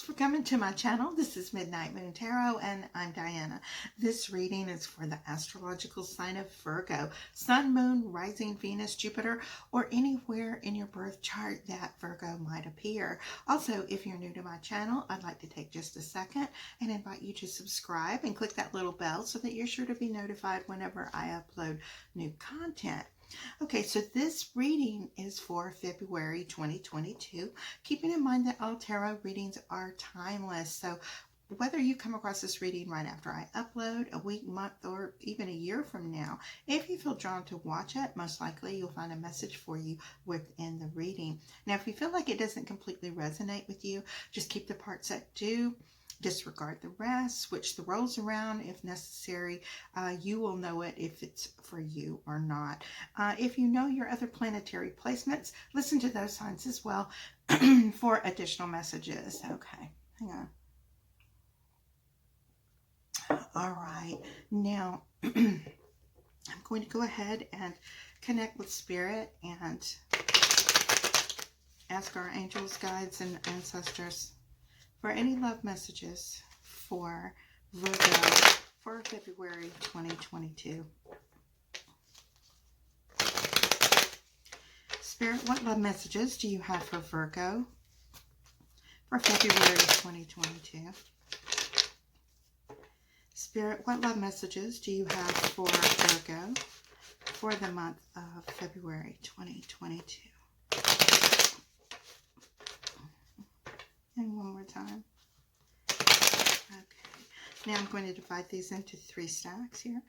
for coming to my channel. This is Midnight Moon Tarot and I'm Diana. This reading is for the astrological sign of Virgo, Sun, Moon, Rising, Venus, Jupiter, or anywhere in your birth chart that Virgo might appear. Also, if you're new to my channel, I'd like to take just a second and invite you to subscribe and click that little bell so that you're sure to be notified whenever I upload new content. Okay, so this reading is for February 2022. Keeping in mind that all tarot readings are timeless. So whether you come across this reading right after I upload, a week, month, or even a year from now, if you feel drawn to watch it, most likely you'll find a message for you within the reading. Now, if you feel like it doesn't completely resonate with you, just keep the parts that do. Disregard the rest, switch the roles around if necessary. You will know it if it's for you or not. If you know your other planetary placements, listen to those signs as well for additional messages. Okay, hang on. All right, now I'm going to go ahead and connect with Spirit and ask our angels, guides, and ancestors for any love messages for Virgo for February 2022. Spirit, what love messages do you have for Virgo for February 2022? Spirit, what love messages do you have for Virgo for the month of February 2022? And one more time. Okay. Now I'm going to divide these into 3 stacks here.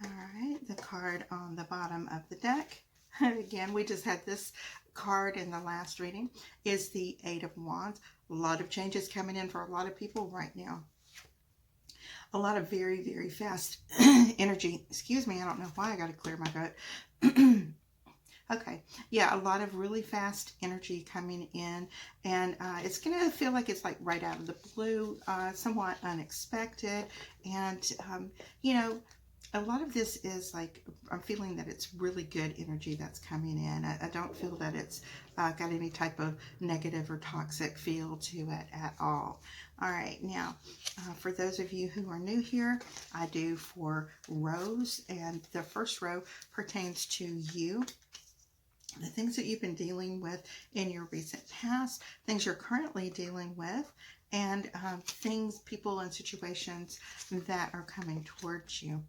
All right. The card on the bottom of the deck. Again, we just had this card in the last reading. Is the 8 of Wands. A lot of changes coming in for a lot of people right now. A lot of very, very fast energy. Excuse me. I don't know why I got to clear my throat. Okay, yeah, a lot of really fast energy coming in, and it's going to feel like it's like right out of the blue, somewhat unexpected, and, you know, a lot of this is like, I'm feeling that it's really good energy that's coming in. I don't feel that it's got any type of negative or toxic feel to it at all. All right, now, for those of you who are new here, I do 4 rows, and the first row pertains to you. The things that you've been dealing with in your recent past, things you're currently dealing with, and things, people, and situations that are coming towards you.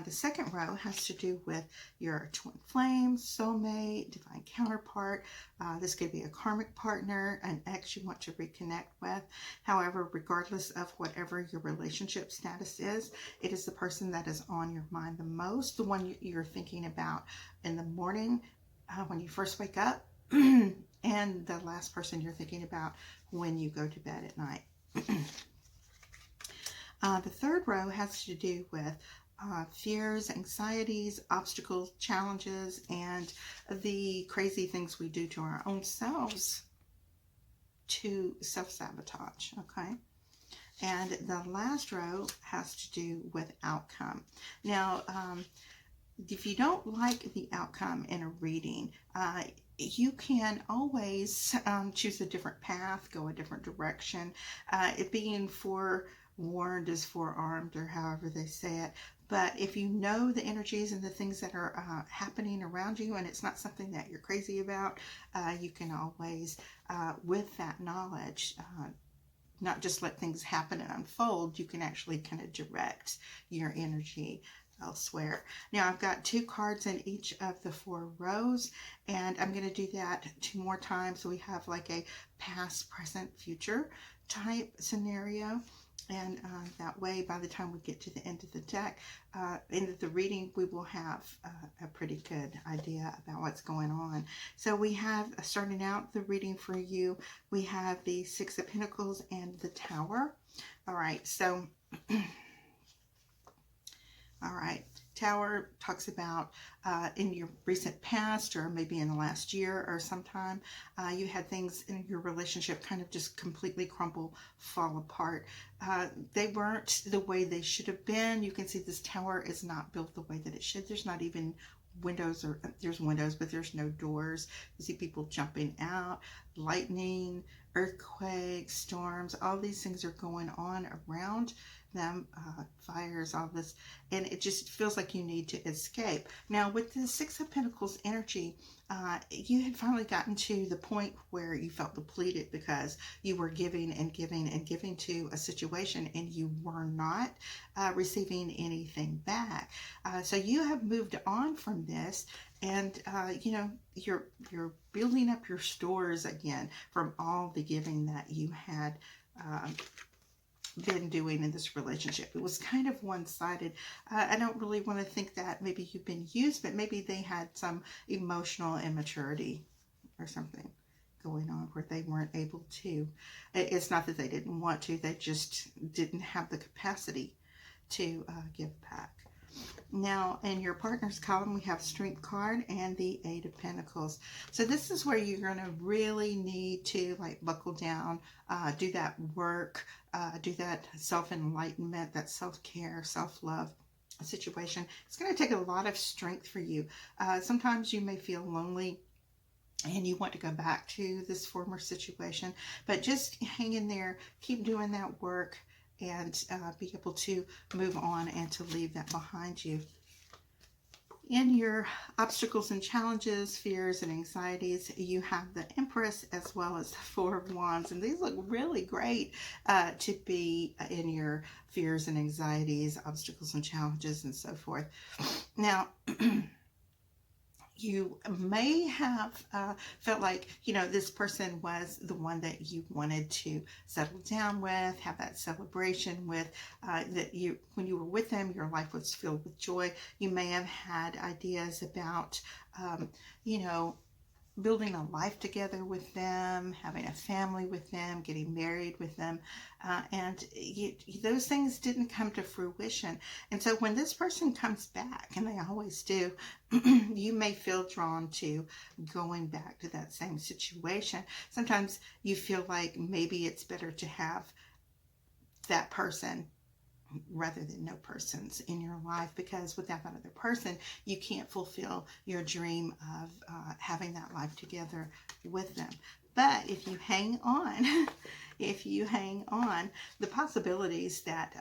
The second row has to do with your twin flame, soulmate, divine counterpart. This could be a karmic partner, an ex you want to reconnect with. However, regardless of whatever your relationship status is, it is the person that is on your mind the most, the one you're thinking about in the morning, when you first wake up, and the last person you're thinking about when you go to bed at night. The third row has to do with fears, anxieties, obstacles, challenges, and the crazy things we do to our own selves to self-sabotage, okay? And the last row has to do with outcome. Now, if you don't like the outcome in a reading, you can always choose a different path, go a different direction. It being forewarned is forearmed, or however they say it. But if you know the energies and the things that are happening around you, and it's not something that you're crazy about, you can always, with that knowledge, not just let things happen and unfold. You can actually kind of direct your energy elsewhere. Now I've got 2 cards in each of the 4 rows, and I'm going to do that 2 more times, so we have like a past, present, future type scenario. And that way, by the time we get to the end of the deck, end of the reading, we will have a pretty good idea about what's going on. So we have, starting out the reading for you, we have the 6 of Pentacles and the Tower. All right, so all right, Tower talks about in your recent past, or maybe in the last year or sometime, you had things in your relationship kind of just completely crumble, fall apart. They weren't the way they should have been. You can see this tower is not built the way that it should. There's not even windows, or there's windows, but there's no doors. You see people jumping out, lightning, earthquakes, storms, all these things are going on around them, fires, all this, and it just feels like you need to escape. Now, with the Six of Pentacles energy, you had finally gotten to the point where you felt depleted because you were giving and giving and giving to a situation and you were not receiving anything back. So you have moved on from this, and you know, you're building up your stores again from all the giving that you had been doing in this relationship. It was kind of one-sided. I don't really want to think that maybe you've been used, but maybe they had some emotional immaturity or something going on where they weren't able to. It's not that they didn't want to, they just didn't have the capacity to give back. Now, in your partner's column, we have Strength card and the Eight of Pentacles. So this is where you're going to really need to like buckle down, do that work, do that self-enlightenment, that self-care, self-love situation. It's going to take a lot of strength for you. Sometimes you may feel lonely and you want to go back to this former situation, but just hang in there, keep doing that work, and be able to move on and to leave that behind you. In your obstacles and challenges, fears and anxieties, you have the Empress as well as the Four of Wands, and these look really great to be in your fears and anxieties, obstacles and challenges, and so forth. Now, you may have felt like, you know, this person was the one that you wanted to settle down with, have that celebration with, that you, when you were with them, your life was filled with joy. You may have had ideas about, you know, building a life together with them, having a family with them, getting married with them, and those things didn't come to fruition. And so when this person comes back, and they always do, you may feel drawn to going back to that same situation. Sometimes you feel like maybe it's better to have that person rather than no persons in your life, because without that other person, you can't fulfill your dream of having that life together with them. But if you hang on, if you hang on, the possibilities that,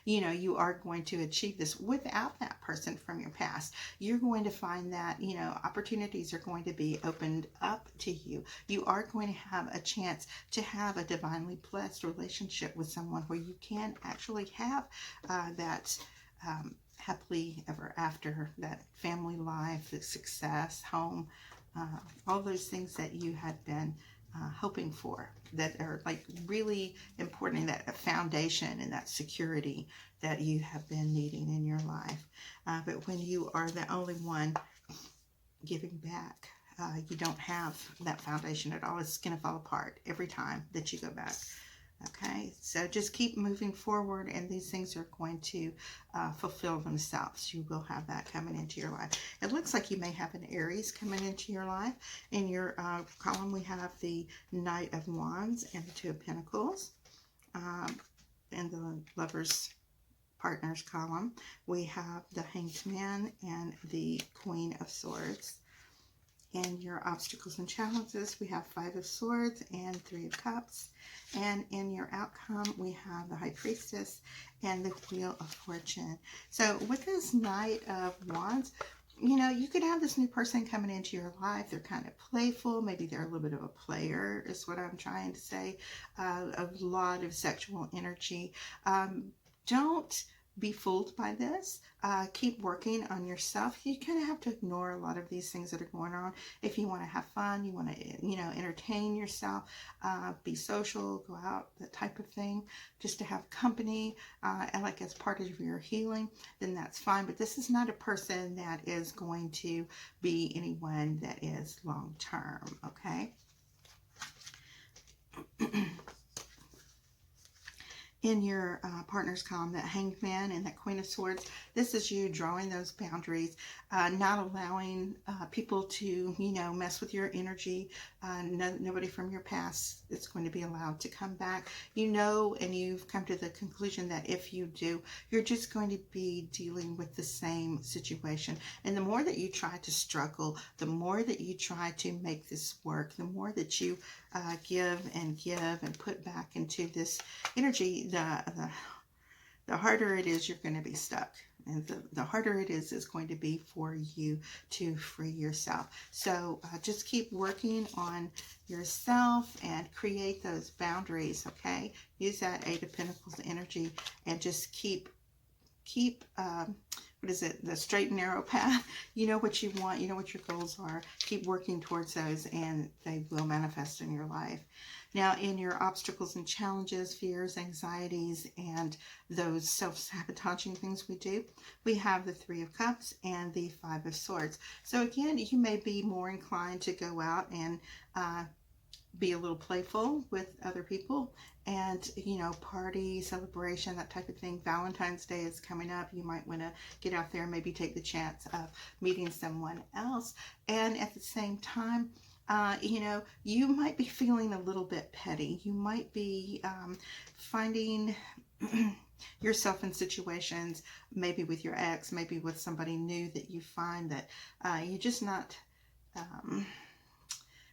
you know, you are going to achieve this without that person from your past. You're going to find that, you know, opportunities are going to be opened up to you. You are going to have a chance to have a divinely blessed relationship with someone where you can actually have that happily ever after, that family life, the success, home, all those things that you had been hoping for, that are like really important, that foundation and that security that you have been needing in your life. But when you are the only one giving back, you don't have that foundation at all. It's going to fall apart every time that you go back. Okay, so just keep moving forward, and these things are going to fulfill themselves. You will have that coming into your life. It looks like you may have an Aries coming into your life. In your column, we have the Knight of Wands and the Two of Pentacles. In the Lovers Partners column, we have the Hanged Man and the Queen of Swords. In your obstacles and challenges, we have Five of Swords and Three of Cups. And in your outcome, we have the High Priestess and the Wheel of Fortune. So with this Knight of Wands, you know, you could have this new person coming into your life. They're kind of playful. Maybe they're a little bit of a player, is what I'm trying to say. A lot of sexual energy. Don't be fooled by this. Keep working on yourself. You kind of have to ignore a lot of these things that are going on. If you want to have fun, you want to, you know, entertain yourself, be social, go out, that type of thing, just to have company, and like as part of your healing, then that's fine. But this is not a person that is going to be anyone that is long term, okay? in your partner's column, that Hanged Man and that Queen of Swords, this is you drawing those boundaries, not allowing people to, mess with your energy. Nobody from your past is going to be allowed to come back. And you've come to the conclusion that if you do, you're just going to be dealing with the same situation. And the more that you try to struggle, the more that you try to make this work, the more that you give and put back into this energy, the harder it is you're going to be stuck. And the harder it is going to be for you to free yourself. So just keep working on yourself and create those boundaries, okay? Use that Eight of Pentacles energy and just keep the straight and narrow path. You know what you want, you know what your goals are. Keep working towards those and they will manifest in your life. Now, in your obstacles and challenges, fears, anxieties, and those self-sabotaging things we do, we have the Three of Cups and the Five of Swords. So again, you may be more inclined to go out and be a little playful with other people and, party, celebration, that type of thing. Valentine's Day is coming up. You might want to get out there and maybe take the chance of meeting someone else. And at the same time, you might be feeling a little bit petty. You might be finding yourself in situations, maybe with your ex, maybe with somebody new, that you find that you're just not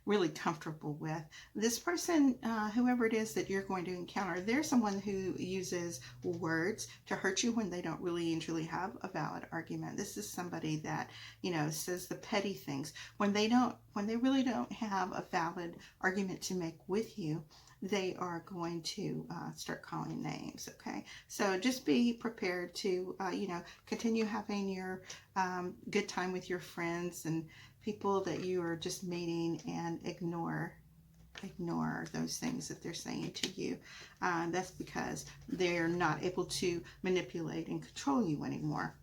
really comfortable with. This person, whoever it is that you're going to encounter, they're someone who uses words to hurt you when they don't really and truly have a valid argument. This is somebody that, says the petty things when they really don't have a valid argument to make with you. They are going to start calling names, okay? So just be prepared to, continue having your good time with your friends and people that you are just meeting, and ignore those things that they're saying to you. That's because they're not able to manipulate and control you anymore.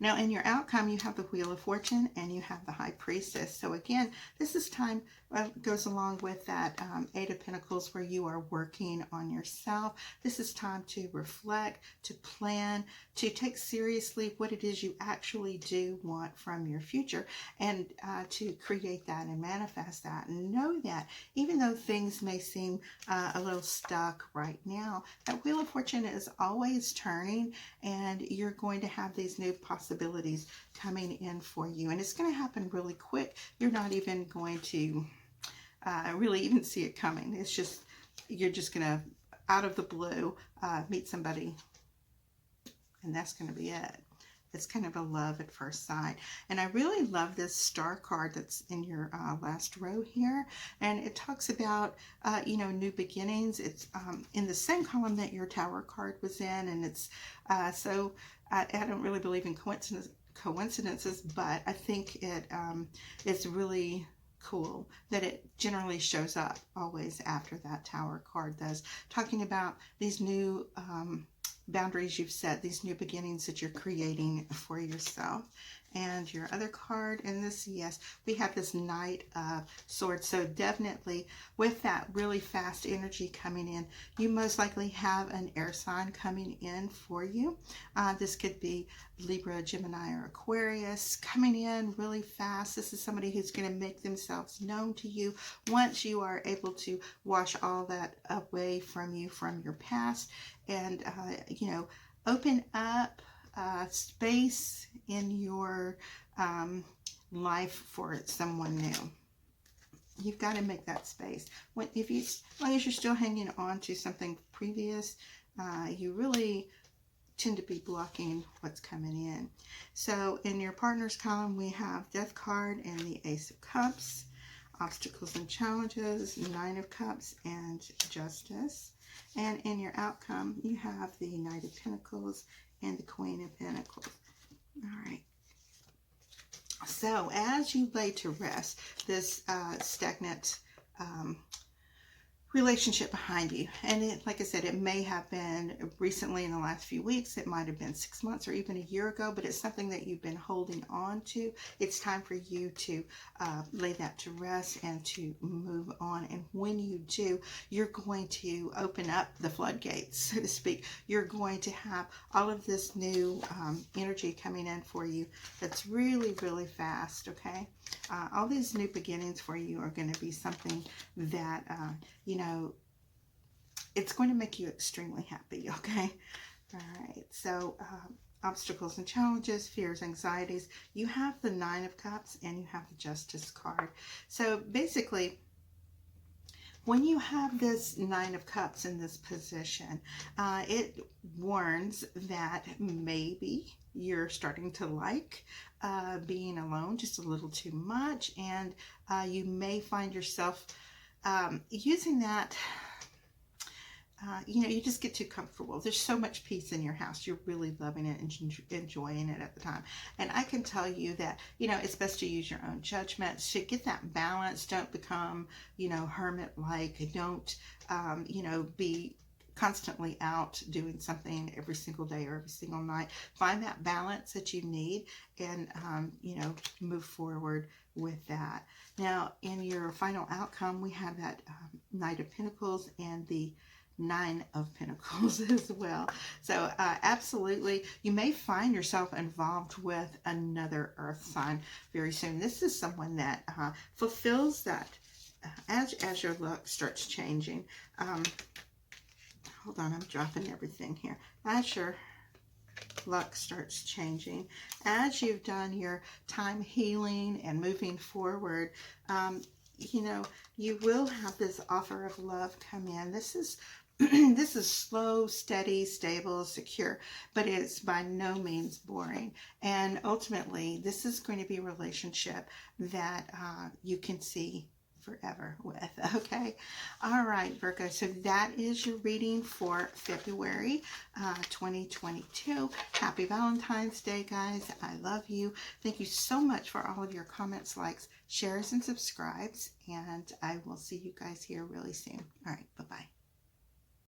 Now, in your outcome, you have the Wheel of Fortune and you have the High Priestess. So again, this is time, goes along with that Eight of Pentacles, where you are working on yourself. This is time to reflect, to plan, to take seriously what it is you actually do want from your future, and to create that and manifest that. And know that even though things may seem a little stuck right now, that Wheel of Fortune is always turning, and you're going to have these new possibilities coming in for you. And it's going to happen really quick. You're not even going to really even see it coming. It's just, you're just going to, out of the blue, meet somebody, and that's going to be it. It's kind of a love at first sight. And I really love this Star card that's in your last row here. And it talks about, new beginnings. It's in the same column that your Tower card was in. And it's, so I don't really believe in coincidences, but I think it's really cool that it generally shows up always after that Tower card does, talking about these new boundaries you've set, these new beginnings that you're creating for yourself. And your other card in this, yes, we have this Knight of Swords. So definitely with that really fast energy coming in, you most likely have an air sign coming in for you. This could be Libra, Gemini, or Aquarius coming in really fast. This is somebody who's going to make themselves known to you once you are able to wash all that away from you from your past, and open up space in your life for someone new. You've got to make that space. As long as you're still hanging on to something previous, you really tend to be blocking what's coming in. So in your partner's column, we have Death card and the Ace of Cups, obstacles and challenges, Nine of Cups, and Justice. And in your outcome, you have the Knight of Pentacles and the Queen of Pentacles. All right. So as you lay to rest this stagnant relationship behind you. And it, like I said, it may have been recently in the last few weeks. It might have been 6 months or even a year ago, but it's something that you've been holding on to. It's time for you to lay that to rest and to move on. And when you do, you're going to open up the floodgates, so to speak. You're going to have all of this new energy coming in for you that's really, really fast, okay? All these new beginnings for you are going to be something that, you know, it's going to make you extremely happy, okay? All right, so obstacles and challenges, fears, anxieties. You have the Nine of Cups and you have the Justice card. So basically, when you have this Nine of Cups in this position, it warns that maybe you're starting to like being alone just a little too much, and you may find yourself using that. You know, you just get too comfortable. There's so much peace in your house. You're really loving it and enjoying it at the time. And I can tell you that, you know, it's best to use your own judgment to get that balance. Don't become, you know, hermit-like. Don't, you know, be constantly out doing something every single day or every single night. Find that balance that you need and, you know, move forward with that. Now, in your final outcome, we have that Knight of Pentacles and the Nine of Pentacles as well. So absolutely, you may find yourself involved with another earth sign very soon. This is someone that fulfills that as your luck starts changing. Hold on, I'm dropping everything here. As your luck starts changing, as you've done your time healing and moving forward, you know, you will have this offer of love come in. This is this is slow, steady, stable, secure, but it's by no means boring. And ultimately, this is going to be a relationship that you can see forever with, okay? All right, Virgo, so that is your reading for February 2022. Happy Valentine's Day, guys. I love you. Thank you so much for all of your comments, likes, shares, and subscribes, and I will see you guys here really soon. All right, bye-bye.